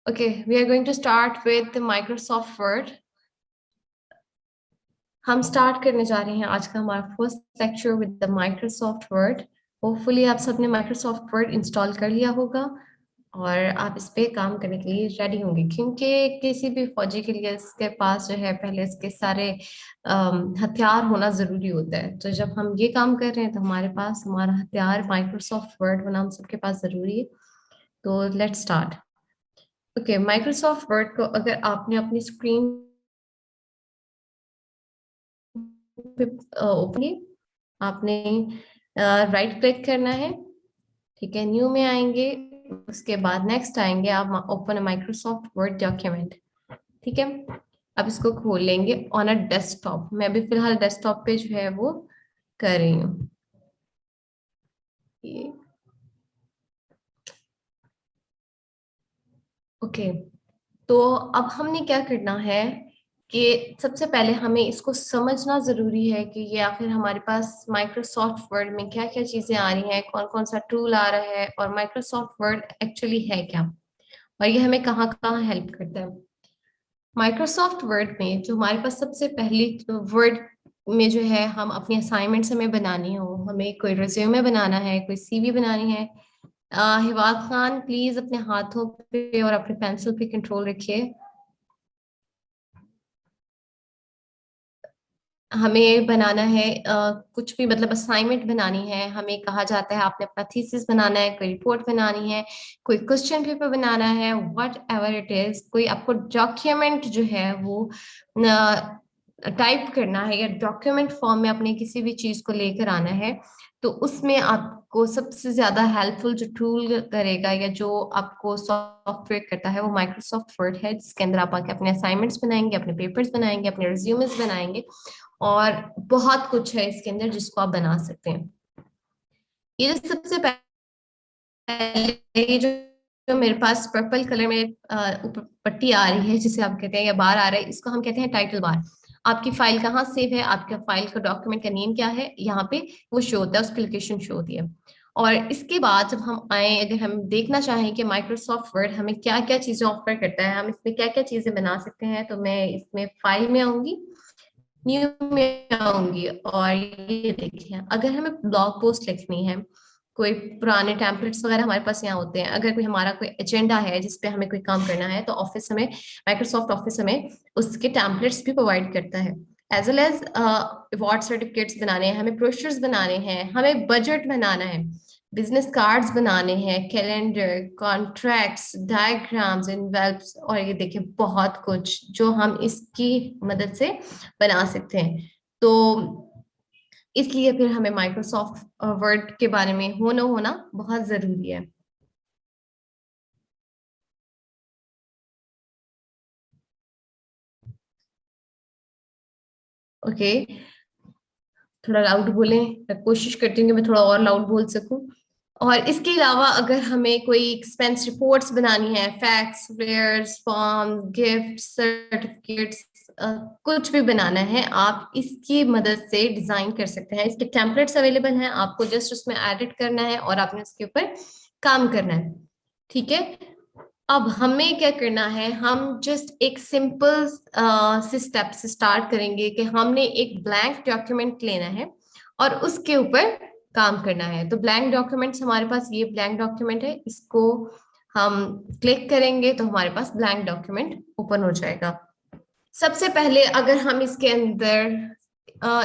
Okay, we are going to start with the Microsoft Word. हम start करने जा रहे हैं आज का हमारा first lecture with the Microsoft word. Hopefully आप सबने माइक्रोसॉफ्ट वर्ड इंस्टॉल कर लिया होगा और आप इस पे काम करने के लिए रेडी होंगे, क्योंकि किसी भी फौजी के लिए इसके पास जो है पहले इसके सारे हथियार होना जरूरी होता है। तो जब हम ये काम कर रहे हैं तो हमारे पास हमारा हथियार माइक्रोसॉफ्ट वर्ड होना हम सबके पास जरूरी है। तो let's start. Okay, Microsoft word को अगर आपने अपनी स्क्रीन पे ओपन, आपने राइट क्लिक करना है। ठीक है, न्यू में आएंगे, उसके बाद नेक्स्ट आएंगे, आप ओपन माइक्रोसॉफ्ट वर्ड डॉक्यूमेंट। ठीक है, अब इसको खोल लेंगे ऑन अ डेस्कटॉप। मैं भी फिलहाल डेस्कटॉप पे जो है वो कर रही हूँ। ओके, तो अब हमने क्या करना है कि सबसे पहले हमें इसको समझना जरूरी है कि ये आखिर हमारे पास माइक्रोसॉफ्ट वर्ड में क्या क्या चीजें आ रही हैं, कौन कौन सा टूल आ रहा है और माइक्रोसॉफ्ट वर्ड एक्चुअली है क्या और ये हमें कहाँ कहाँ हेल्प करता है। माइक्रोसॉफ्ट वर्ड में जो हमारे पास सबसे पहली वर्ड में जो है, हम अपनी असाइनमेंट्स हमें बनानी हो, हमें कोई रिज्यूमे बनाना है, कोई सीवी बनानी है। हिवाल खान प्लीज अपने हाथों पे और अपने पेंसिल पे कंट्रोल रखिए। हमें बनाना है कुछ भी, मतलब असाइनमेंट बनानी है, हमें कहा जाता है आपने अपना थीसिस बनाना है, कोई रिपोर्ट बनानी है, कोई क्वेश्चन पेपर बनाना है, व्हाट एवर इट इज, कोई आपको डॉक्यूमेंट जो है वो टाइप करना है या डॉक्यूमेंट फॉर्म में अपने किसी भी चीज को लेकर आना है। तो उसमें आपको सबसे ज्यादा हेल्पफुल जो टूल करेगा या जो आपको सॉफ्टवेयर करता है वो माइक्रोसॉफ्ट वर्ड है, जिसके अंदर आप आके अपने असाइनमेंट्स बनाएंगे, अपने पेपर्स बनाएंगे, अपने रिज्यूमेस बनाएंगे और बहुत कुछ है इसके अंदर जिसको आप बना सकते हैं। ये जो सबसे पहले ये जो मेरे पास पर्पल कलर में ऊपर पट्टी आ रही है जिसे आप कहते हैं या बार आ रहा है, इसको हम कहते हैं टाइटल बार। आपकी फाइल कहाँ सेव है, आपका फाइल का डॉक्यूमेंट का नेम क्या है, यहाँ पे वो शो होता है, उसकी लोकेशन शो होती है। और इसके बाद जब हम आए, अगर हम देखना चाहें कि माइक्रोसॉफ्ट वर्ड हमें क्या क्या चीजें ऑफर करता है, हम इसमें क्या क्या चीजें बना सकते हैं, तो मैं इसमें फाइल में आऊंगी, न्यू में आऊंगी और ये देखिए, अगर हमें ब्लॉग पोस्ट लिखनी है, कोई पुराने टेम्पलेट्स वगैरह हमारे पास यहाँ होते हैं, अगर कोई हमारा कोई एजेंडा है जिस पे हमें कोई काम करना है, तो ऑफिस हमें, माइक्रोसॉफ्ट ऑफिस हमें उसके टेम्पलेट्स भी प्रोवाइड करता है, as well as award certificates बनाने हैं, हमें ब्रोशर्स बनाने हैं, हमें बजट बनाना है, बिजनेस कार्ड्स बनाने हैं, कैलेंडर, कॉन्ट्रैक्ट्स, डायग्राम्स, इनवेल्प्स, और ये देखिए बहुत कुछ जो हम इसकी मदद से बना सकते हैं। तो इसलिए फिर हमें माइक्रोसॉफ्ट वर्ड के बारे में होना होना बहुत जरूरी है। ओके, थोड़ा लाउड बोलें, मैं कोशिश करती हूँ कि मैं थोड़ा और लाउड बोल सकूं। और इसके अलावा अगर हमें कोई एक्सपेंस रिपोर्ट्स बनानी है, fax, fares, form, gift, certificates, कुछ भी बनाना है, आप इसकी मदद से डिजाइन कर सकते हैं। इसके टेम्पलेट्स अवेलेबल हैं, आपको जस्ट उसमें एडिट करना है और आपने उसके ऊपर काम करना है। ठीक है, अब हमें क्या करना है, हम जस्ट एक सिंपल से स्टेप से स्टार्ट करेंगे कि हमने एक ब्लैंक डॉक्यूमेंट लेना है और उसके ऊपर काम करना है। तो ब्लैंक डॉक्यूमेंट्स हमारे पास, ये ब्लैंक डॉक्यूमेंट है, इसको हम क्लिक करेंगे तो हमारे पास ब्लैंक डॉक्यूमेंट ओपन हो जाएगा। सबसे पहले अगर हम इसके अंदर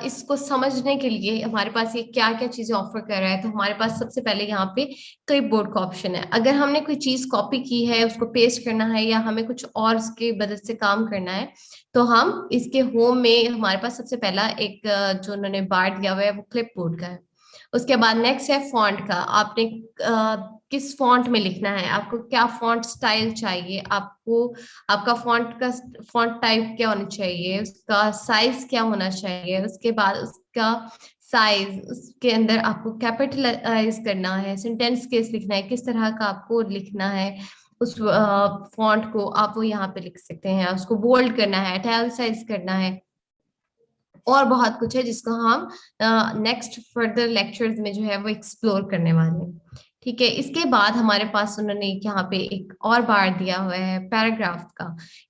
इसको समझने के लिए हमारे पास ये क्या क्या चीजें ऑफर कर रहा है, तो हमारे पास सबसे पहले यहाँ पे क्लिपबोर्ड का ऑप्शन है। अगर हमने कोई चीज कॉपी की है, उसको पेस्ट करना है या हमें कुछ और उसके मदद से काम करना है, तो हम इसके होम में हमारे पास सबसे पहला एक जो उन्होंने बार दिया हुआ है वो क्लिपबोर्ड का है। उसके बाद नेक्स्ट है फॉन्ट का, आपने किस फॉन्ट में लिखना है, आपको क्या फॉन्ट स्टाइल चाहिए, आपको आपका फॉन्ट टाइप क्या होना चाहिए, उसका साइज क्या होना चाहिए, उसके बाद उसका साइज, उसके अंदर आपको कैपिटलाइज करना है, सेंटेंस केस लिखना है, किस तरह का आपको लिखना है, उस फॉन्ट को आप वो यहाँ पे लिख सकते हैं, उसको बोल्ड करना है, इटैलिसाइज करना है, और बहुत कुछ है जिसको हम नेक्स्ट फर्दर लेक्चर्स में जो है वो एक्सप्लोर करने वाले हैं। ठीक है। इसके बाद हमारे पास उन्होंने यहाँ पे एक और बार दिया हुआ है पैराग्राफ का,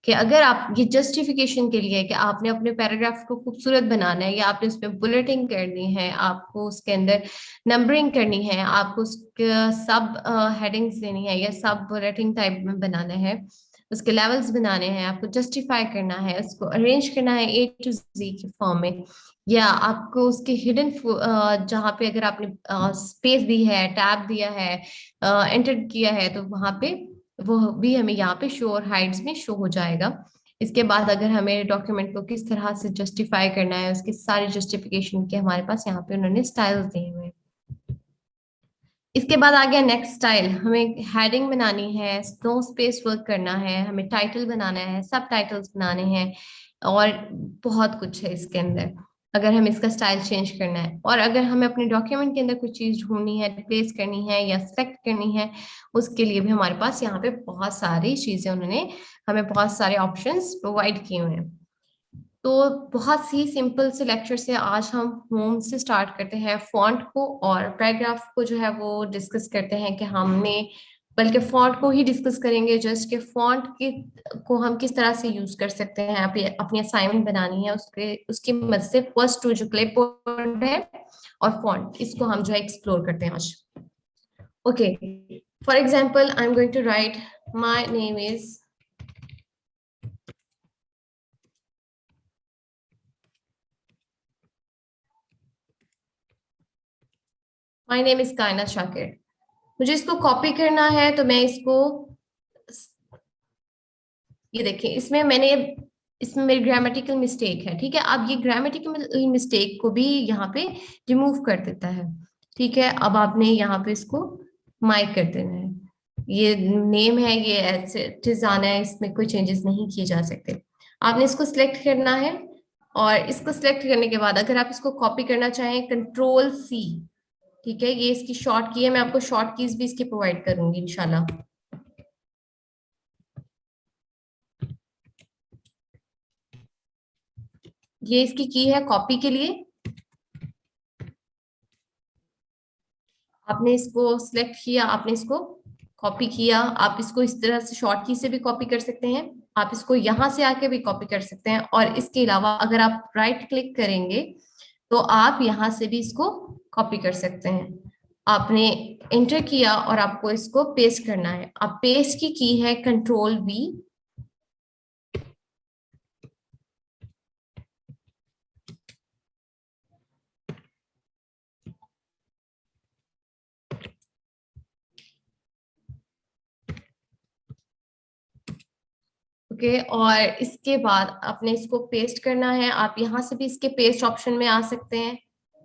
कि अगर आप ये जस्टिफिकेशन के लिए कि आपने अपने पैराग्राफ को खूबसूरत बनाना है, या आपने उसमें बुलेटिंग करनी है, आपको उसके अंदर नंबरिंग करनी है, आपको उसके सब हेडिंग्स देनी है, या सब बुलेटिंग टाइप में बनाना है, उसके लेवल्स बनाने हैं, आपको जस्टिफाई करना है, उसको अरेंज करना है A to Z के फॉर्म में, या आपको उसके हिडन जहाँ पे अगर आपने स्पेस दी है, टैब दिया है, एंटर किया है, तो वहां पे वो भी हमें यहाँ पे शो और हाइड्स में शो हो जाएगा। इसके बाद अगर हमें डॉक्यूमेंट को किस तरह से जस्टिफाई करना है, उसकी सारी जस्टिफिकेशन के हमारे पास यहाँ पे उन्होंने स्टाइल्स दिए हुए हैं। इसके बाद आ गया नेक्स्ट स्टाइल। हमें हेडिंग बनानी है, नो स्पेस वर्क करना है, हमें टाइटल बनाना है, सब टाइटल्स बनाने हैं, और बहुत कुछ है इसके अंदर। अगर हमें इसका स्टाइल चेंज करना है, और अगर हमें अपने डॉक्यूमेंट के अंदर कोई चीज ढूंढनी है, रिप्लेस करनी है या सेलेक्ट करनी है, उसके लिए भी हमारे पास यहाँ पे बहुत सारी चीजें, उन्होंने हमें बहुत सारे ऑप्शंस प्रोवाइड किए हुए हैं। तो बहुत ही सिंपल से लेक्चर से आज हम होम से स्टार्ट करते हैं, फॉन्ट को और पैराग्राफ को जो है वो डिस्कस करते हैं, कि हमने बल्कि फॉन्ट को ही डिस्कस करेंगे, जस्ट कि फॉन्ट के को हम किस तरह से यूज कर सकते हैं। अपनी असाइनमेंट बनानी है, उसकी मदद से फर्स्ट टू जो क्लिपबोर्ड है और फॉन्ट, इसको हम जो है एक्सप्लोर करते हैं आज। Okay, for example I am going to write my name is, my name is Kainat Shakir. मुझे इसको कॉपी करना है, तो मैं इसको, ये देखिए इसमें मेरी ग्रामेटिकल मिस्टेक है, ठीक है। अब ये ग्रामेटिकल मिस्टेक को भी यहाँ पे रिमूव कर देता है, ठीक है। अब आपने यहाँ पे इसको माइक कर देना है, ये नेम है, ये ऐसे इट इज आना है, इसमें कोई चेंजेस नहीं किए जा सकते। आपने इसको सिलेक्ट करना है, और इसको सिलेक्ट करने के बाद अगर आप इसको कॉपी करना चाहें, Ctrl+C, ठीक है। ये इसकी शॉर्ट की है, मैं आपको शॉर्ट कीज भी इसकी प्रोवाइड करूंगी इंशाल्लाह। ये इसकी की है कॉपी के लिए। आपने इसको सिलेक्ट किया, आपने इसको कॉपी किया, आप इसको इस तरह से शॉर्ट की से भी कॉपी कर सकते हैं, आप इसको यहां से आके भी कॉपी कर सकते हैं, और इसके अलावा अगर आप राइट क्लिक करेंगे तो आप यहां से भी इसको कॉपी कर सकते हैं। आपने एंटर किया और आपको इसको पेस्ट करना है। अब पेस्ट की है Ctrl+V। ओके, और इसके बाद आपने इसको पेस्ट करना है। आप यहाँ से भी इसके पेस्ट ऑप्शन में आ सकते हैं।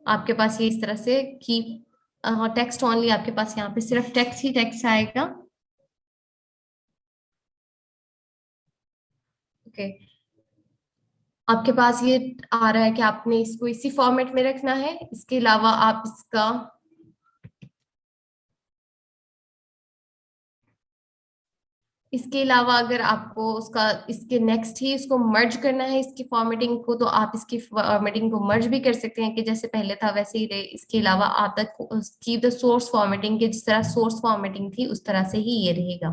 आपके पास ये इस तरह से की टेक्स्ट ओनली, आपके पास यहाँ पे सिर्फ टेक्स्ट ही टेक्स्ट आएगा। ओके, आपके पास ये आ रहा है कि आपने इसको इसी फॉर्मेट में रखना है। इसके अलावा आप इसका, इसके अलावा अगर आपको उसका इसके नेक्स्ट ही इसको मर्ज करना है, इसकी फॉर्मेटिंग को, तो आप इसकी फॉर्मेटिंग को मर्ज भी कर सकते हैं, कि जैसे पहले था वैसे ही रहे। इसके अलावा आप तक उसकी द सोर्स फॉर्मेटिंग के जिस तरह सोर्स फॉर्मेटिंग थी उस तरह से ही ये रहेगा।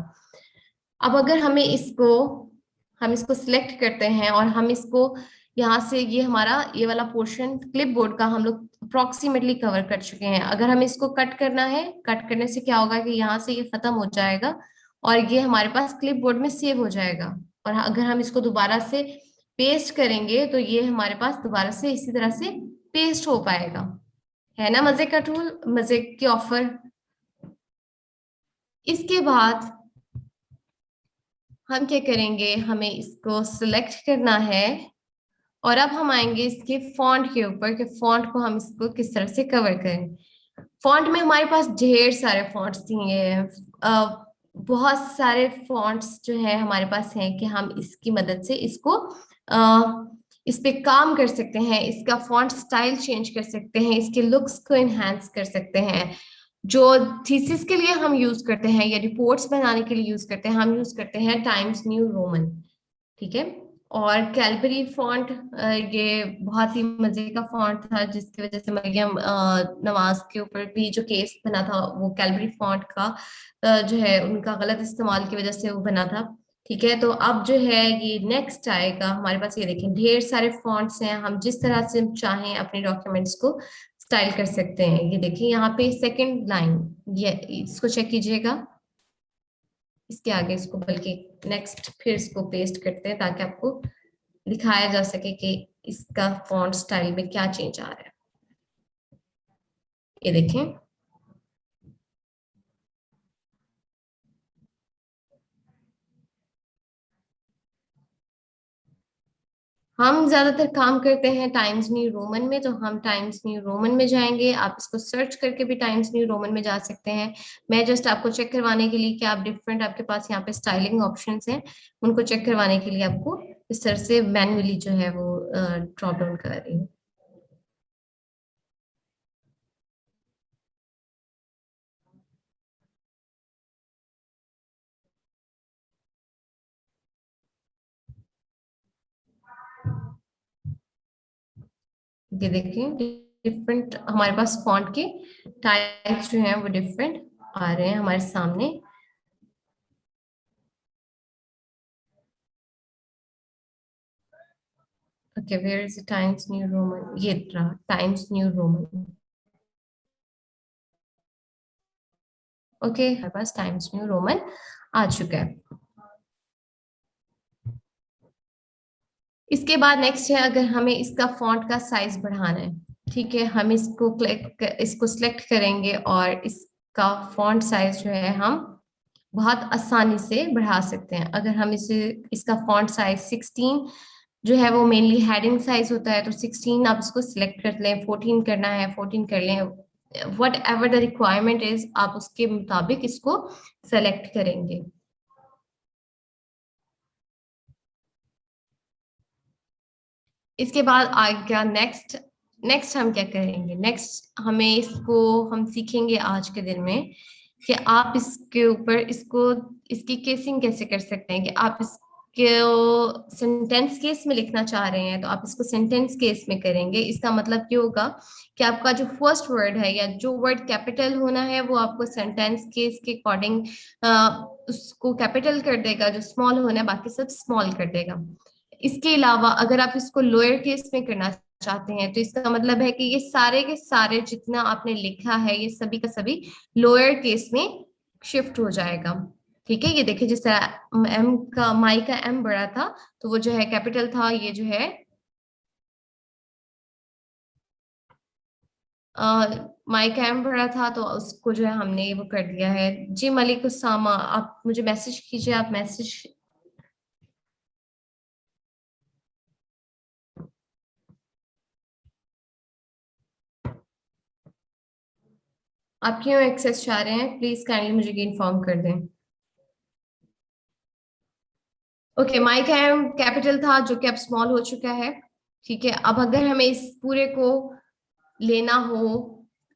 अब अगर हम इसको सिलेक्ट करते हैं, और हम इसको यहाँ से, ये हमारा ये वाला पोर्शन क्लिपबोर्ड का हम लोग अप्रोक्सीमेटली कवर कर चुके हैं। अगर हमें इसको कट करना है, कट करने से क्या होगा कि यहाँ से ये खत्म हो जाएगा, और ये हमारे पास क्लिपबोर्ड में सेव हो जाएगा। और अगर हम इसको दोबारा से पेस्ट करेंगे, तो ये हमारे पास दोबारा से इसी तरह से पेस्ट हो पाएगा। है ना मजे का टूल, मजे की ऑफर। इसके बाद हम क्या करेंगे, हमें इसको सिलेक्ट करना है, और अब हम आएंगे इसके फॉन्ट के ऊपर, कि फॉन्ट को हम इसको किस तरह से कवर करें। फॉन्ट में हमारे पास ढेर सारे फॉन्ट्स दिए हैं। बहुत सारे फॉन्ट्स जो है हमारे पास हैं, कि हम इसकी मदद से इसको इस पे काम कर सकते हैं, इसका फॉन्ट स्टाइल चेंज कर सकते हैं, इसके लुक्स को इनहेंस कर सकते हैं। जो थीसिस के लिए हम यूज करते हैं, या रिपोर्ट्स बनाने के लिए यूज करते हैं, हम यूज करते हैं टाइम्स न्यू रोमन, ठीक है। और कैलबरी फॉन्ट, ये बहुत ही मजे का फॉन्ट था, जिसकी वजह से मरियम नवाज के ऊपर भी जो केस बना था वो कैलबरी फॉन्ट का जो है उनका गलत इस्तेमाल की वजह से वो बना था। ठीक है, तो अब जो है ये नेक्स्ट आएगा हमारे पास। ये देखें, ढेर सारे फॉन्ट्स हैं, हम जिस तरह से हम चाहें अपने डॉक्यूमेंट्स को स्टाइल कर सकते हैं। ये देखिए यहाँ पे सेकंड लाइन, ये इसको चेक कीजिएगा। इसके आगे इसको बल्कि नेक्स्ट फिर इसको पेस्ट करते हैं ताकि आपको दिखाया जा सके कि इसका फॉन्ट स्टाइल में क्या चेंज आ रहा है। ये देखें, हम ज्यादातर काम करते हैं टाइम्स न्यू रोमन में, तो हम टाइम्स न्यू रोमन में जाएंगे। आप इसको सर्च करके भी टाइम्स न्यू रोमन में जा सकते हैं। मैं जस्ट आपको चेक करवाने के लिए कि आप डिफरेंट, आपके पास यहाँ पे स्टाइलिंग ऑप्शंस हैं, उनको चेक करवाने के लिए आपको इस तरह से मैन्युअली जो है वो ड्रॉप डाउन कर रही हूँ। ये देखिए, डिफरेंट हमारे पास फॉन्ट के टाइप्स जो हैं वो डिफरेंट आ रहे हैं हमारे सामने। Okay, where is Times New Roman, ये रहा टाइम्स न्यू रोमन। ओके, हमारे पास टाइम्स न्यू रोमन आ चुका है। इसके बाद नेक्स्ट है, अगर हमें इसका फॉन्ट का साइज बढ़ाना है। ठीक है, हम इसको क्लिक, इसको सिलेक्ट करेंगे और इसका फॉन्ट साइज जो है हम बहुत आसानी से बढ़ा सकते हैं। अगर हम इसे, इसका फॉन्ट साइज 16 जो है वो मेनली हेडिंग साइज होता है, तो 16 आप इसको सिलेक्ट कर लें, 14 करना है 14 कर लें, what ever the requirement is आप उसके मुताबिक इसको सेलेक्ट करेंगे। इसके बाद आ गया नेक्स्ट। नेक्स्ट हम क्या करेंगे, नेक्स्ट हमें इसको हम सीखेंगे आज के दिन में कि आप इसके ऊपर इसको, इसकी केसिंग कैसे कर सकते हैं। कि आप इसको सेंटेंस केस में लिखना चाह रहे हैं तो आप इसको सेंटेंस केस में करेंगे। इसका मतलब ये होगा कि आपका जो फर्स्ट वर्ड है या जो वर्ड कैपिटल होना है वो आपको सेंटेंस केस के अकॉर्डिंग उसको कैपिटल कर देगा, जो स्मॉल होना है बाकी सब स्मॉल कर देगा। इसके अलावा अगर आप इसको लोअर केस में करना चाहते हैं तो इसका मतलब है कि ये सारे के सारे जितना आपने लिखा है ये सभी का सभी लोअर केस में शिफ्ट हो जाएगा। ठीक है, ये देखिए जिस तरह एम का, माई का एम बड़ा था तो वो जो है कैपिटल था, ये जो है माई का एम बड़ा था तो उसको जो है हमने वो कर दिया है। जी मलिक उसामा, आप मुझे मैसेज कीजिए, आप मैसेज, आप क्यों एक्सेस चाह रहे हैं, प्लीज काइंडली मुझे इन्फॉर्म कर दें। ओके, माई का एम कैपिटल था जो कि अब स्मॉल हो चुका है। ठीक है, अब अगर हमें इस पूरे को लेना हो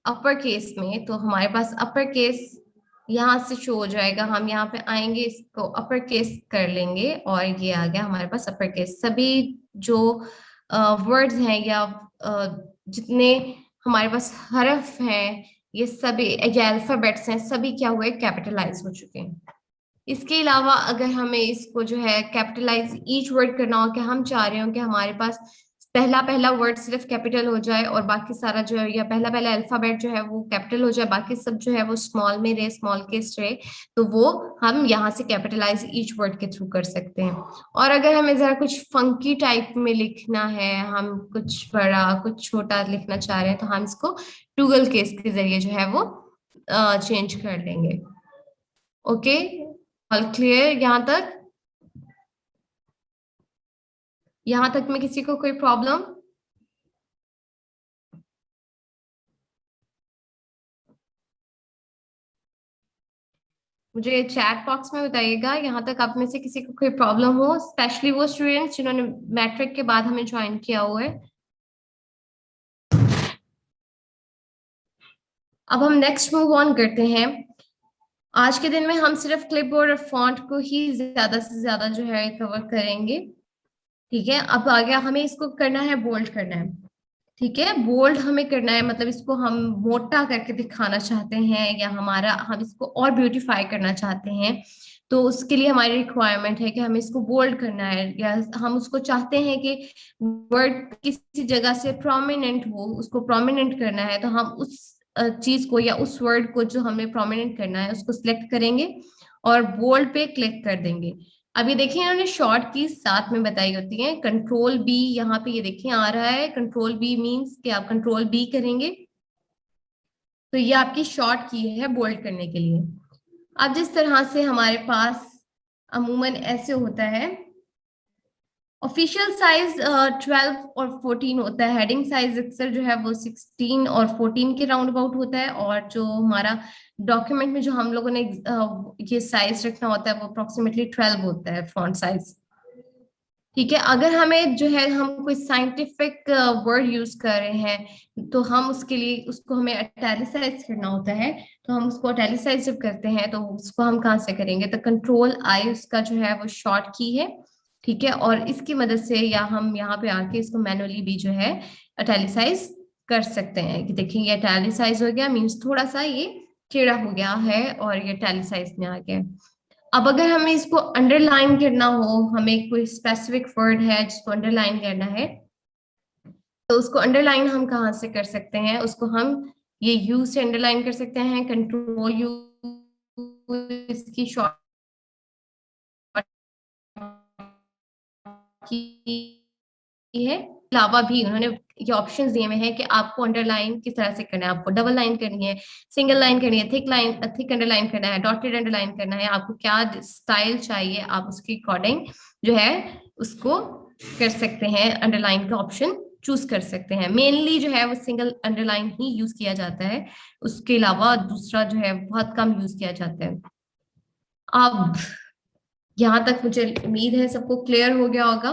अपर केस में तो हमारे पास अपर केस यहाँ से शो हो जाएगा। हम यहाँ पे आएंगे, इसको अपर केस कर लेंगे और ये आ गया हमारे पास अपर केस। सभी जो वर्ड्स हैं या जितने हमारे पास हरफ हैं, ये सभी या अल्फाबेट्स हैं, सभी क्या हुए, कैपिटलाइज हो चुके हैं। इसके अलावा अगर हमें इसको जो है कैपिटलाइज ईच वर्ड करना हो, कि हम चाह रहे हो कि हमारे पास पहला पहला वर्ड सिर्फ कैपिटल हो जाए और बाकी सारा जो है, या पहला पहला अल्फाबेट जो है वो कैपिटल हो जाए, बाकी सब जो है वो स्मॉल में रहे, स्मॉल केस रहे, तो वो हम यहाँ से कैपिटलाइज ईच वर्ड के थ्रू कर सकते हैं। और अगर हमें जरा कुछ फंकी टाइप में लिखना है, हम कुछ बड़ा कुछ छोटा लिखना चाह रहे हैं, तो हम इसको टूगल केस के जरिए जो है वो चेंज कर लेंगे। ओके, ऑल क्लियर यहाँ तक? यहाँ तक में किसी को कोई प्रॉब्लम? मुझे चैट बॉक्स में बताइएगा यहाँ तक आप में से किसी को कोई प्रॉब्लम हो, स्पेशली वो स्टूडेंट्स जिन्होंने मैट्रिक के बाद हमें ज्वाइन किया हुआ है। अब हम नेक्स्ट मूव ऑन करते हैं। आज के दिन में हम सिर्फ क्लिपबोर्ड और फॉन्ट को ही ज्यादा से ज्यादा जो है कवर करेंगे। ठीक है, अब आ गया, हमें इसको करना है बोल्ड करना है। ठीक है, बोल्ड हमें करना है, मतलब इसको हम मोटा करके दिखाना चाहते हैं, या हमारा हम इसको और ब्यूटीफाई करना चाहते हैं, तो उसके लिए हमारी रिक्वायरमेंट है कि हमें इसको बोल्ड करना है, या हम उसको चाहते हैं कि वर्ड किसी जगह से प्रोमिनेंट हो, उसको प्रोमिनेंट करना है, तो हम उस चीज को या उस वर्ड को जो हमें प्रोमिनेंट करना है उसको सिलेक्ट करेंगे और बोल्ड पे क्लिक कर देंगे। अभी देखिए इन्होंने शॉर्ट की साथ में बताई होती है, कंट्रोल बी, यहाँ पे ये देखिए आ रहा है कंट्रोल बी मीन्स कि आप कंट्रोल बी करेंगे तो ये आपकी शॉर्ट की है बोल्ड करने के लिए। अब जिस तरह से हमारे पास अमूमन ऐसे होता है, ऑफिशियल साइज 12 और 14 होता है, हेडिंग साइज अक्सर जो है वो 16 और 14 के राउंड अबाउट होता है, और जो हमारा डॉक्यूमेंट में जो हम लोगों ने ये साइज रखना होता है वो अप्रोक्सीमेटली 12 होता है फॉन्ट साइज। ठीक है, अगर हमें जो है हम कोई साइंटिफिक वर्ड यूज कर रहे हैं तो हम उसके लिए उसको हमें इटैलिसाइज करना होता है, तो हम उसको इटैलिसाइज जब करते हैं तो उसको हम कहाँ से करेंगे, तो कंट्रोल आई उसका जो है वो शॉर्ट की है। ठीक है, और इसकी मदद से या हम यहाँ पे आके इसको मैनुअली भी जो है इटैलिसाइज कर सकते हैं, कि देखिए ये इटैलिसाइज हो गया, मीन्स थोड़ा सा ये टेढ़ा हो गया है और ये इटैलिसाइज में आ गया। अब अगर हमें इसको अंडरलाइन करना हो, हमें कोई स्पेसिफिक वर्ड है जिसको अंडरलाइन करना है, तो उसको अंडरलाइन हम कहाँ से कर सकते हैं, उसको हम ये यू से अंडरलाइन कर सकते हैं, कंट्रोल यू इसकी शॉर्ट की है। अलावा भी उन्होंने ये ऑप्शंस दिए हुए हैं कि आपको अंडरलाइन किस तरह से करना है, आपको डबल लाइन करनी है, सिंगल लाइन करनी है, थिक लाइन, थिक अंडरलाइन करना है, डॉटेड अंडरलाइन करना है, आपको क्या स्टाइल चाहिए आप उसके अकॉर्डिंग जो है उसको कर सकते हैं, अंडरलाइन का ऑप्शन चूज कर सकते हैं। मेनली जो है वो सिंगल अंडरलाइन ही यूज किया जाता है, उसके अलावा दूसरा जो है बहुत कम यूज किया जाता है। अब यहाँ तक मुझे उम्मीद है सबको क्लियर हो गया होगा।